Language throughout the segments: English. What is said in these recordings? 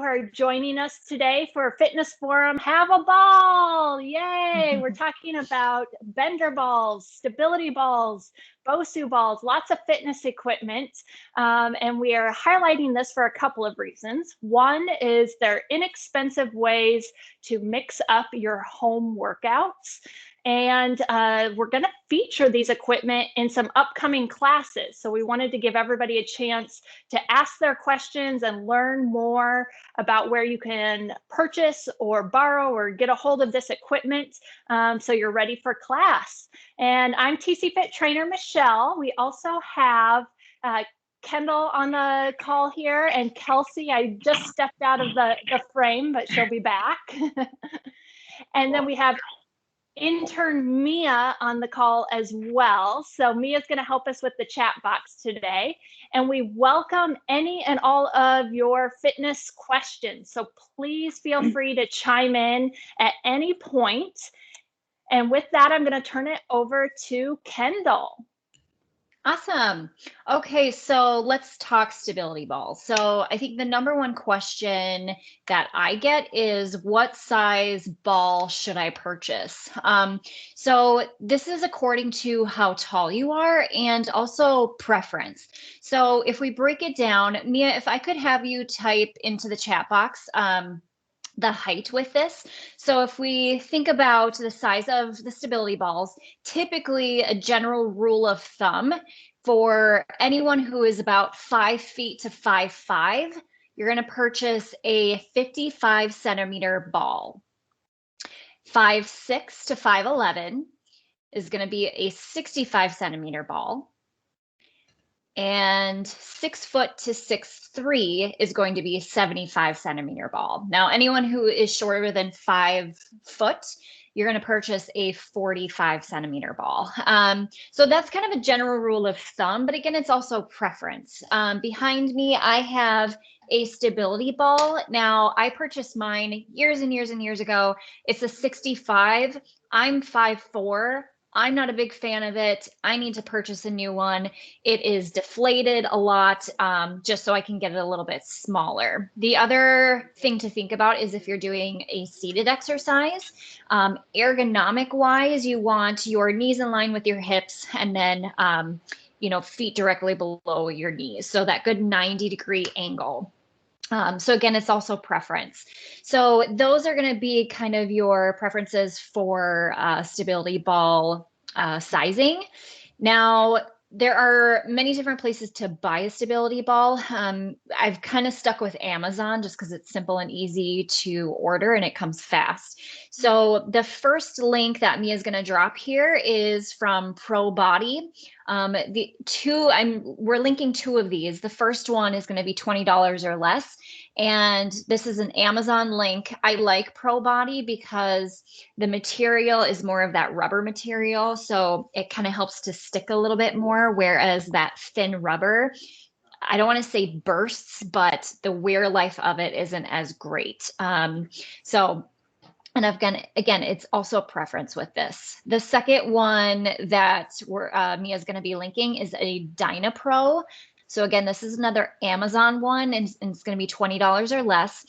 are joining us today for Fitness Forum Have a Ball. Yay! We're talking about bender balls, stability balls, BOSU balls, lots of fitness equipment. And we are highlighting this for a couple of reasons. One is they're inexpensive ways to mix up your home workouts. And we're going to feature these equipment in some upcoming classes. So we wanted to give everybody a chance to ask their questions and learn more about where you can purchase or borrow or get a hold of this equipment so you're ready for class. And I'm TC Fit trainer Michelle. We also have Kendall on the call here, and Kelsey. I just stepped out of the frame, but she'll be back. And then we have intern Mia on the call as well. So Mia's going to help us with the chat box today. And we welcome any and all of your fitness questions. So please feel free to chime in at any point. And with that, I'm going to turn it over to Kendall. Awesome. Okay, so let's talk stability balls. So I think the number one question that I get is, what size ball should I purchase? So this is according to how tall you are and also preference. So if we break it down, Mia, if I could have you type into the chat box, the height with this. So if we think about the size of the stability balls, typically a general rule of thumb for anyone who is about 5 feet to 5'5", you're going to purchase a 55 centimeter ball. 5'6" to 5'11" is going to be a 65 centimeter ball. And 6 foot to 6'3" is going to be a 75 centimeter ball. Now, anyone who is shorter than 5 foot, you're going to purchase a 45 centimeter ball. So that's kind of a general rule of thumb, but again, it's also preference. Behind me, I have a stability ball. Now, I purchased mine years and years and years ago. It's a 65. I'm 5'4". I'm not a big fan of it. I need to purchase a new one. It is deflated a lot, just so I can get it a little bit smaller. The other thing to think about is if you're doing a seated exercise, ergonomic wise, you want your knees in line with your hips and then, feet directly below your knees. So that good 90-degree angle. So again, it's also preference. So those are going to be kind of your preferences for stability ball sizing. Now, there are many different places to buy a stability ball. I've kind of stuck with Amazon just because it's simple and easy to order and it comes fast. So the first link that Mia is going to drop here is from Pro Body. We're linking 2 of these. The first one is going to be $20 or less. And this is an Amazon link. I like Pro Body because the material is more of that rubber material. So it kind of helps to stick a little bit more, whereas that thin rubber, I don't want to say bursts, but the wear life of it isn't as great. And again, it's also a preference with this. The second one that Mia's going to be linking is a DynaPro. So again, this is another Amazon one, and it's going to be $20 or less.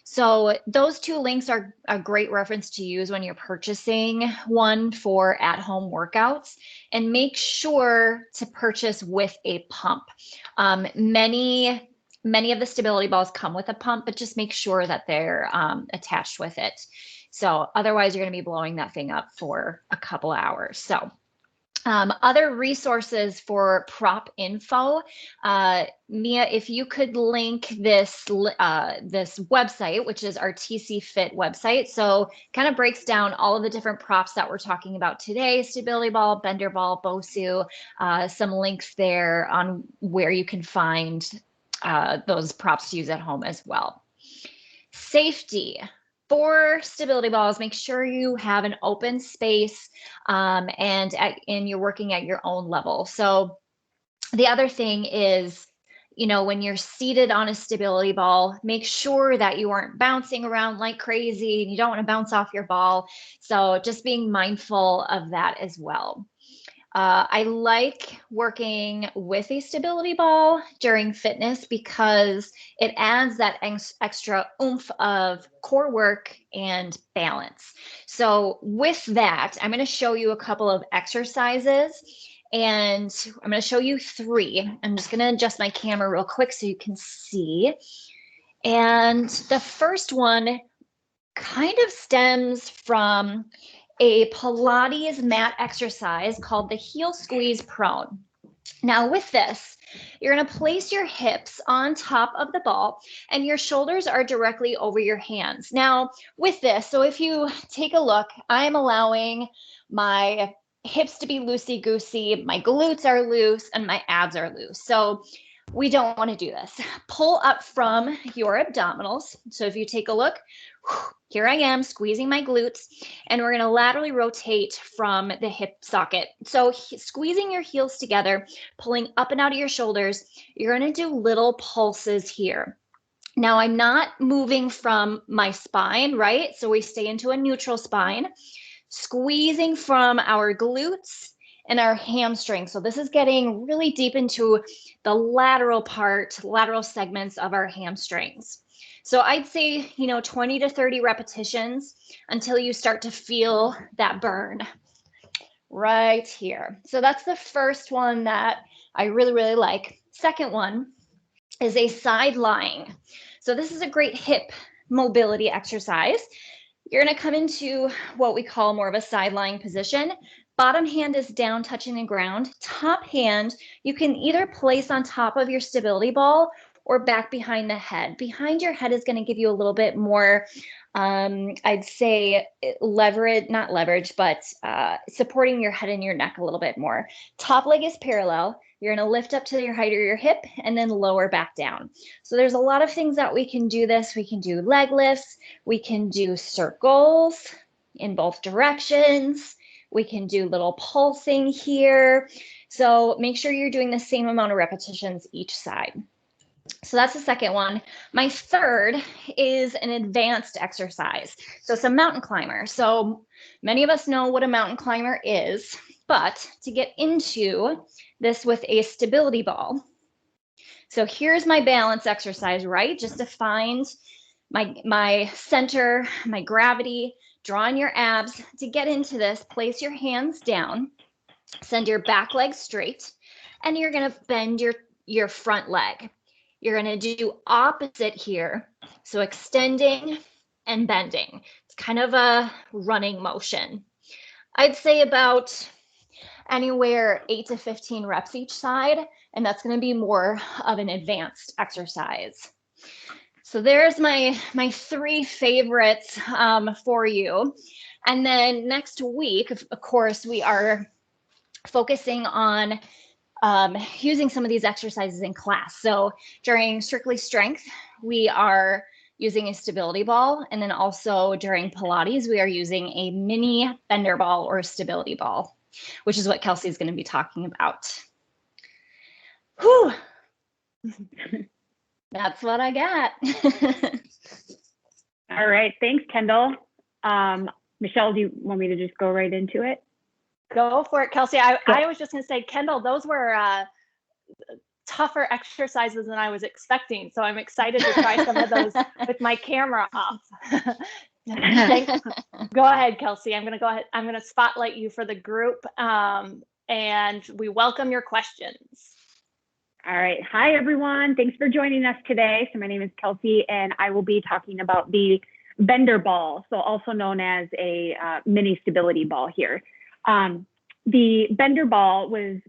So those 2 links are a great reference to use when you're purchasing one for at-home workouts, and make sure to purchase with a pump. Many of the stability balls come with a pump, but just make sure that they're attached with it. So otherwise you're going to be blowing that thing up for a couple hours. So other resources for prop info, Mia, if you could link this website, which is our TC Fit website. So kind of breaks down all of the different props that we're talking about today: stability ball, bender ball, BOSU, some links there on where you can find those props to use at home as well. Safety. For stability balls, make sure you have an open space and you're working at your own level. So the other thing is, when you're seated on a stability ball, make sure that you aren't bouncing around like crazy and you don't want to bounce off your ball. So just being mindful of that as well. I like working with a stability ball during fitness because it adds that extra oomph of core work and balance. So with that, I'm going to show you a couple of exercises, and I'm going to show you 3. I'm just going to adjust my camera real quick so you can see. And the first one kind of stems from a Pilates mat exercise called the heel squeeze prone. Now with this, you're going to place your hips on top of the ball and your shoulders are directly over your hands. Now with this, so if you take a look, I'm allowing my hips to be loosey-goosey, my glutes are loose, and my abs are loose. So we don't want to do this. Pull up from your abdominals. So if you take a look, here I am squeezing my glutes, and we're going to laterally rotate from the hip socket. So squeezing your heels together, pulling up and out of your shoulders, you're going to do little pulses here. Now I'm not moving from my spine, right? So we stay into a neutral spine, squeezing from our glutes and our hamstrings. So this is getting really deep into the lateral segments of our hamstrings. So I'd say, 20 to 30 repetitions until you start to feel that burn right here. So that's the first one that I really, really like. Second one is a side lying. So this is a great hip mobility exercise. You're going to come into what we call more of a side lying position. Bottom hand is down touching the ground. Top hand, you can either place on top of your stability ball or back behind the head. Behind your head is going to give you a little bit more, I'd say not leverage, but supporting your head and your neck a little bit more. Top leg is parallel. You're going to lift up to your height of your hip and then lower back down. So there's a lot of things that we can do this. We can do leg lifts. We can do circles in both directions. We can do little pulsing here. So make sure you're doing the same amount of repetitions each side. So that's the second one. My third is an advanced exercise. So it's a mountain climber. So many of us know what a mountain climber is, but to get into this with a stability ball. So here's my balance exercise, right? Just to find my center, my gravity, draw on your abs. To get into this, place your hands down, send your back leg straight, and you're going to bend your front leg. You're going to do opposite here. So extending and bending. It's kind of a running motion. I'd say about anywhere 8 to 15 reps each side, and that's going to be more of an advanced exercise. So there's my 3 favorites for you. And then next week, of course, we are focusing on using some of these exercises in class. So during Strictly Strength, we are using a stability ball. And then also during Pilates, we are using a mini bender ball or a stability ball, which is what Kelsey is going to be talking about. Whew. That's what I got. All right. Thanks, Kendall. Michelle, do you want me to just go right into it? Go for it, Kelsey. I was just going to say, Kendall, those were tougher exercises than I was expecting. So I'm excited to try some of those with my camera off. Go ahead, Kelsey. I'm going to spotlight you for the group, and we welcome your questions. All right. Hi, everyone. Thanks for joining us today. So my name is Kelsey, and I will be talking about the bender ball, so also known as a mini stability ball here. The bender ball was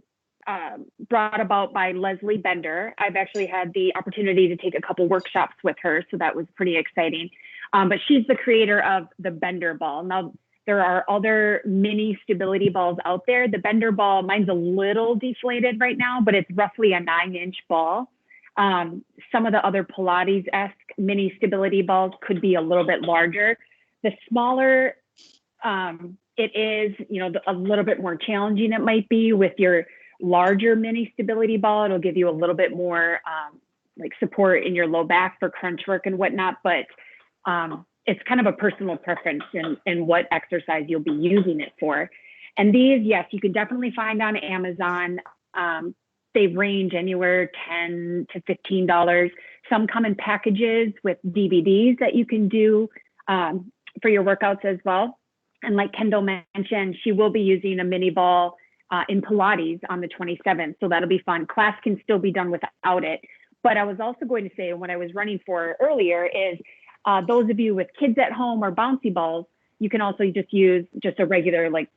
brought about by Leslie Bender. I've actually had the opportunity to take a couple workshops with her, so that was pretty exciting. But she's the creator of the bender ball. Now, there are other mini stability balls out there. The bender ball, mine's a little deflated right now, but it's roughly a 9-inch ball. Some of the other Pilates-esque mini stability balls could be a little bit larger. The smaller it is, a little bit more challenging it might be. With your larger mini stability ball, it'll give you a little bit more like support in your low back for crunch work and whatnot, but it's kind of a personal preference in what exercise you'll be using it for. And these, yes, you can definitely find on Amazon. They range anywhere $10 to $15. Some come in packages with DVDs that you can do for your workouts as well. And like Kendall mentioned, she will be using a mini ball in Pilates on the 27th. So that'll be fun. Class can still be done without it. But I was also going to say, what I was running for earlier is those of you with kids at home or bouncy balls, you can also just use just a regular like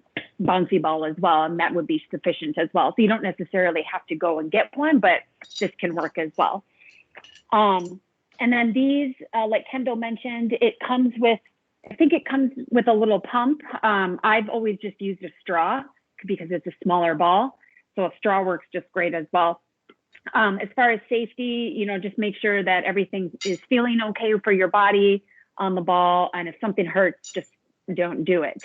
bouncy ball as well, and that would be sufficient as well. So you don't necessarily have to go and get one, but this can work as well. And then these, like Kendall mentioned, it comes with, I think it comes with a little pump. I've always just used a straw because it's a smaller ball. So a straw works just great as well. As far as safety, you know, just make sure that everything is feeling okay for your body on the ball. And if something hurts, just don't do it.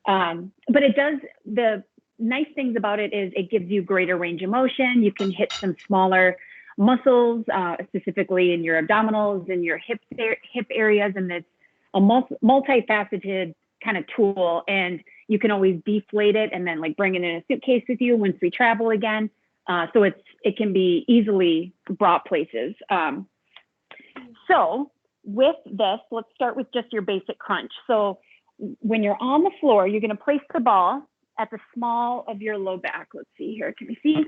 But it does, the nice things about it is it gives you greater range of motion. You can hit some smaller muscles, specifically in your abdominals and your hip areas. And it's a multifaceted kind of tool. And you can always deflate it and then like bring it in a suitcase with you once we travel again. So it can be easily brought places. So with this, let's start with just your basic crunch. So when you're on the floor, you're going to place the ball at the small of your low back. Let's see here. Can we see?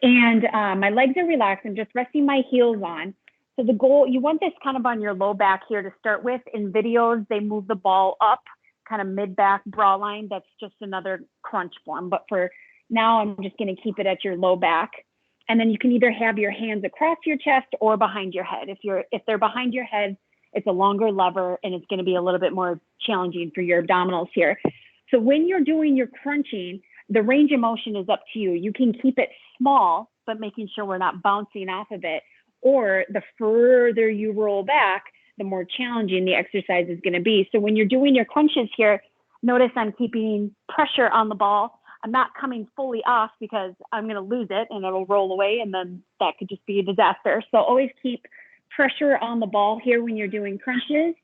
And my legs are relaxed. I'm just resting my heels on. So the goal, you want this kind of on your low back here to start with. In videos, they move the ball up, kind of mid-back bra line. That's just another crunch form. But for now, I'm just going to keep it at your low back. And then you can either have your hands across your chest or behind your head. If they're behind your head, it's a longer lever and it's going to be a little bit more challenging for your abdominals here. So when you're doing your crunching, the range of motion is up to you. You can keep it small, but making sure we're not bouncing off of it. Or the further you roll back, the more challenging the exercise is going to be. So when you're doing your crunches here, notice I'm keeping pressure on the ball. I'm not coming fully off because I'm going to lose it and it'll roll away, and then that could just be a disaster. So always keep pressure on the ball here when you're doing crunches,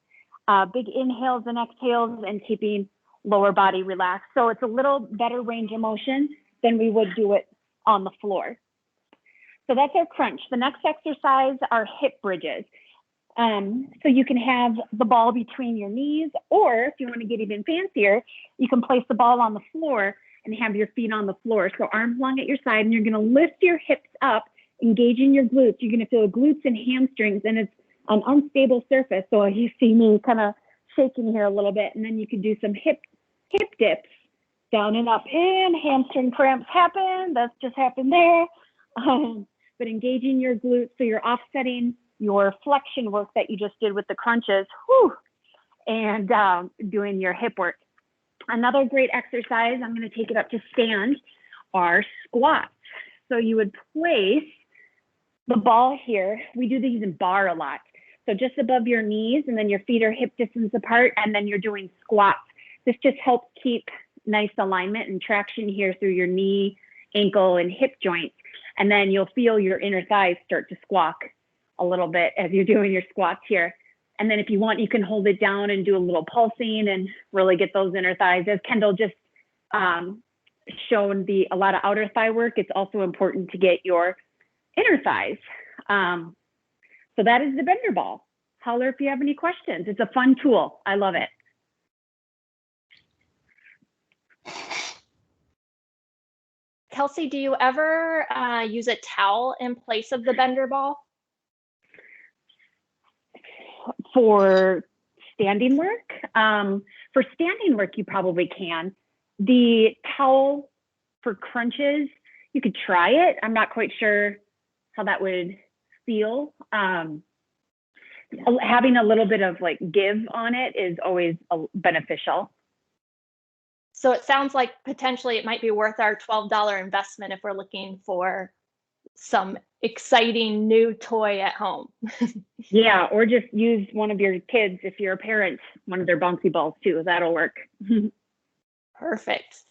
big inhales and exhales, and keeping lower body relaxed. So it's a little better range of motion than we would do it on the floor. So that's our crunch. The next exercise are hip bridges. So you can have the ball between your knees, or if you want to get even fancier, you can place the ball on the floor and have your feet on the floor. So arms long at your side, and you're going to lift your hips up, engaging your glutes. You're going to feel glutes and hamstrings, and it's an unstable surface. So you see me kind of shaking here a little bit, and then you can do some hip dips, down and up, and hamstring cramps happen. That's just happened there. But engaging your glutes, so you're offsetting your flexion work that you just did with the crunches, and doing your hip work. Another great exercise, I'm going to take it up to stand, are squats. So you would place the ball here. We do these in bar a lot. So just above your knees, and then your feet are hip distance apart, and then you're doing squats. This just helps keep nice alignment and traction here through your knee, ankle, and hip joints. And then you'll feel your inner thighs start to squawk a little bit as you're doing your squats here. And then if you want, you can hold it down and do a little pulsing and really get those inner thighs. As Kendall just shown a lot of outer thigh work, it's also important to get your inner thighs. So that is the bender ball. Holler if you have any questions. It's a fun tool. I love it. Kelsey, do you ever use a towel in place of the bender ball? For standing work? For standing work, you probably can. The towel for crunches, you could try it. I'm not quite sure how that would feel. Having a little bit of like give on it is always beneficial. So it sounds like potentially it might be worth our $12 investment if we're looking for some exciting new toy at home. Yeah, or just use one of your kids, if you're a parent, one of their bouncy balls too. That'll work. Perfect.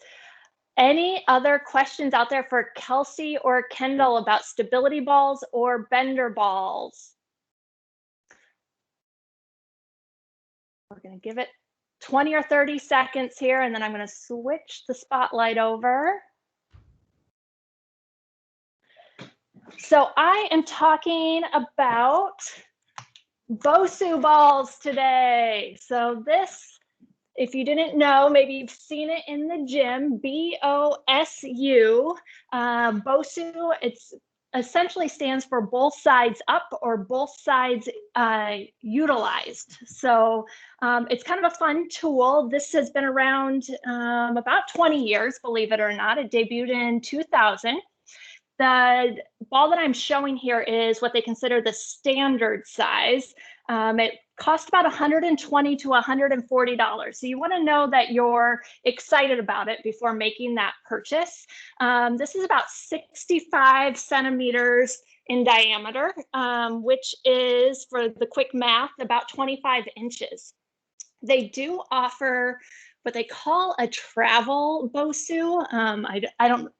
Any other questions out there for Kelsey or Kendall about stability balls or bender balls? We're going to give it 20 or 30 seconds here, and then I'm going to switch the spotlight over. So I am talking about BOSU balls today. So this, if you didn't know, maybe you've seen it in the gym, BOSU. BOSU, it's essentially stands for both sides up or both sides utilized. So it's kind of a fun tool. This has been around about 20 years, believe it or not. It debuted in 2000. The ball that I'm showing here is what they consider the standard size. It costs about $120 to $140. So you want to know that you're excited about it before making that purchase. This is about 65 centimeters in diameter, which is, for the quick math, about 25 inches. They do offer what they call a travel BOSU. I don't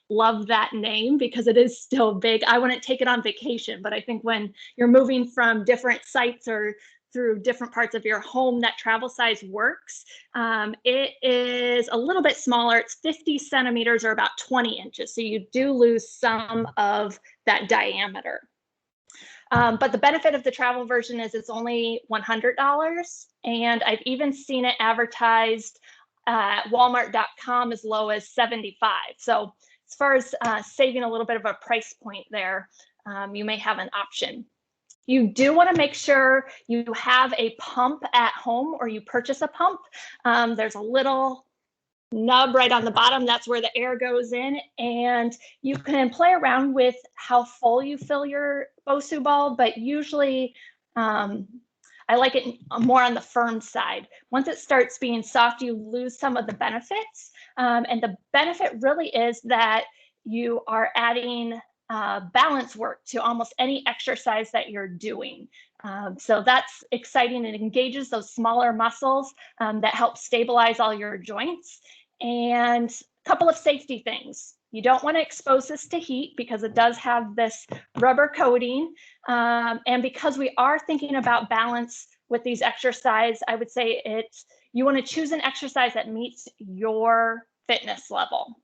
love that name because it is still big. I wouldn't take it on vacation, but I think when you're moving from different sites or through different parts of your home, that travel size works. It is a little bit smaller. It's 50 centimeters or about 20 inches. So you do lose some of that diameter. But the benefit of the travel version is it's only $100. And I've even seen it advertised at Walmart.com as low as $75. So as far as saving a little bit of a price point there, you may have an option. You do want to make sure you have a pump at home or you purchase a pump. There's a little nub right on the bottom. That's where the air goes in. And you can play around with how full you fill your BOSU ball, but usually I like it more on the firm side. Once it starts being soft, you lose some of the benefits. And the benefit really is that you are adding balance work to almost any exercise that you're doing. So that's exciting. It engages those smaller muscles that help stabilize all your joints. And a couple of safety things. You don't want to expose this to heat because it does have this rubber coating. And because we are thinking about balance with these exercises, I would say you want to choose an exercise that meets your fitness level.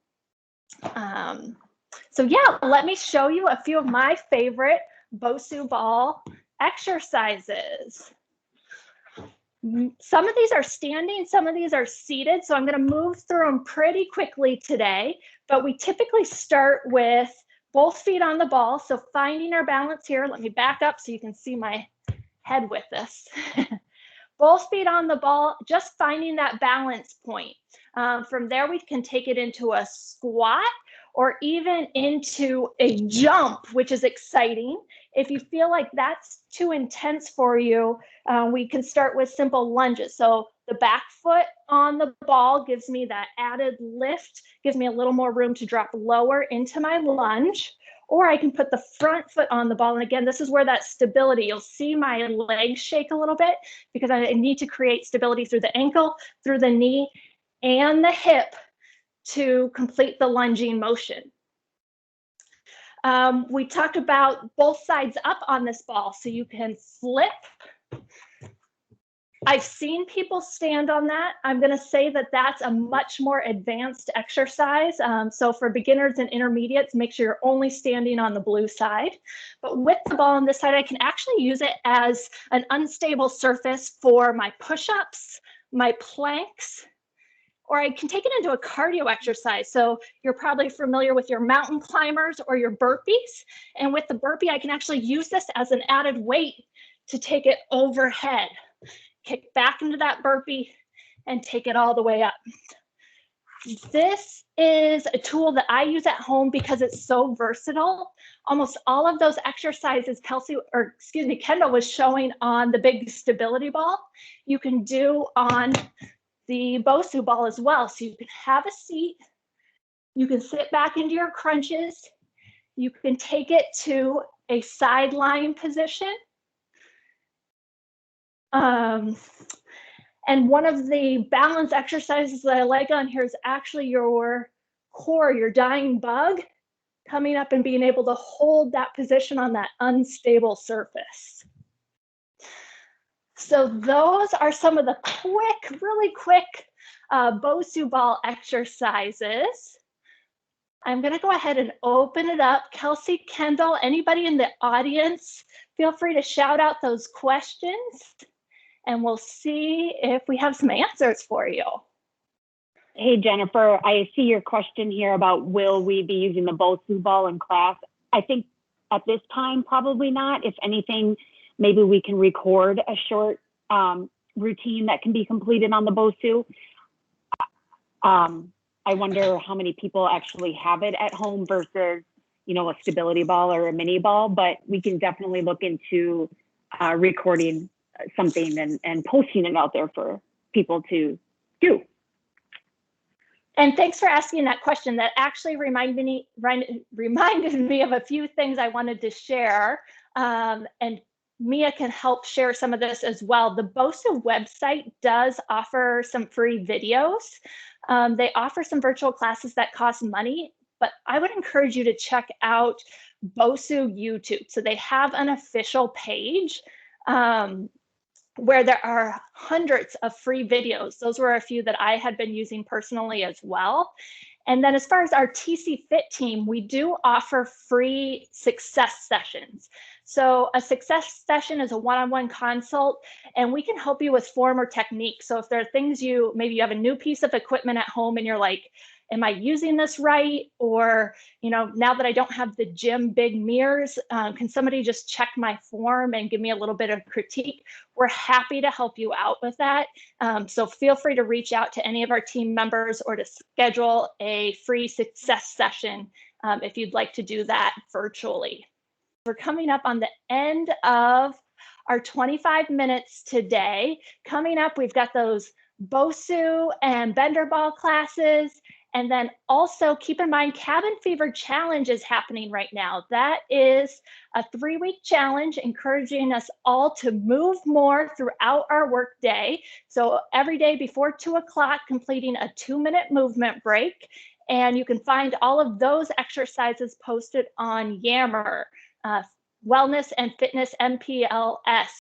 So yeah, let me show you a few of my favorite BOSU ball exercises. Some of these are standing, some of these are seated, so I'm going to move through them pretty quickly today, but we typically start with both feet on the ball. So finding our balance here, let me back up so you can see my head with this. Both feet on the ball, just finding that balance point. From there, we can take it into a squat or even into a jump, which is exciting. If you feel like that's too intense for you, we can start with simple lunges. So the back foot on the ball gives me that added lift, gives me a little more room to drop lower into my lunge. Or I can put the front foot on the ball. And again, this is where that stability, you'll see my legs shake a little bit because I need to create stability through the ankle, through the knee, and the hip to complete the lunging motion. We talked about both sides up on this ball, so you can flip. I've seen people stand on that. I'm going to say that that's a much more advanced exercise. So for beginners and intermediates, make sure you're only standing on the blue side. But with the ball on this side, I can actually use it as an unstable surface for my push-ups, my planks, or I can take it into a cardio exercise. So you're probably familiar with your mountain climbers or your burpees. And with the burpee, I can actually use this as an added weight to take it overhead. Kick back into that burpee and take it all the way up. This is a tool that I use at home because it's so versatile. Almost all of those exercises Kendall was showing on the big stability ball, you can do on the BOSU ball as well. So you can have a seat, you can sit back into your crunches, you can take it to a sideline position. And one of the balance exercises that I like on here is actually your core, your dying bug, coming up and being able to hold that position on that unstable surface. So those are some of the really quick BOSU ball exercises. I'm going to go ahead and open it up. Kelsey, Kendall, anybody in the audience, feel free to shout out those questions and we'll see if we have some answers for you. Hey, Jennifer, I see your question here about will we be using the BOSU ball in class? I think at this time, probably not. If anything, maybe we can record a short routine that can be completed on the BOSU. I wonder how many people actually have it at home versus, you know, a stability ball or a mini ball, but we can definitely look into recording something and posting it out there for people to do. And thanks for asking that question. That actually reminded me of a few things I wanted to share. And Mia can help share some of this as well. The BOSU website does offer some free videos. They offer some virtual classes that cost money, but I would encourage you to check out BOSU YouTube. So they have an official page where there are hundreds of free videos. Those were a few that I had been using personally as well. And then as far as our TC Fit team, we do offer free success sessions. So a success session is a one-on-one consult, and we can help you with form or technique. So if there are things maybe you have a new piece of equipment at home and you're like, am I using this right? Or, you know, now that I don't have the gym big mirrors, can somebody just check my form and give me a little bit of critique? We're happy to help you out with that. So feel free to reach out to any of our team members or to schedule a free success session if you'd like to do that virtually. We're coming up on the end of our 25 minutes today. Coming up, we've got those BOSU and bender ball classes. And then also keep in mind, Cabin Fever Challenge is happening right now. That is a 3-week challenge encouraging us all to move more throughout our work day. So every day before 2 o'clock, completing a 2-minute movement break. And you can find all of those exercises posted on Yammer, Wellness and Fitness MPLS.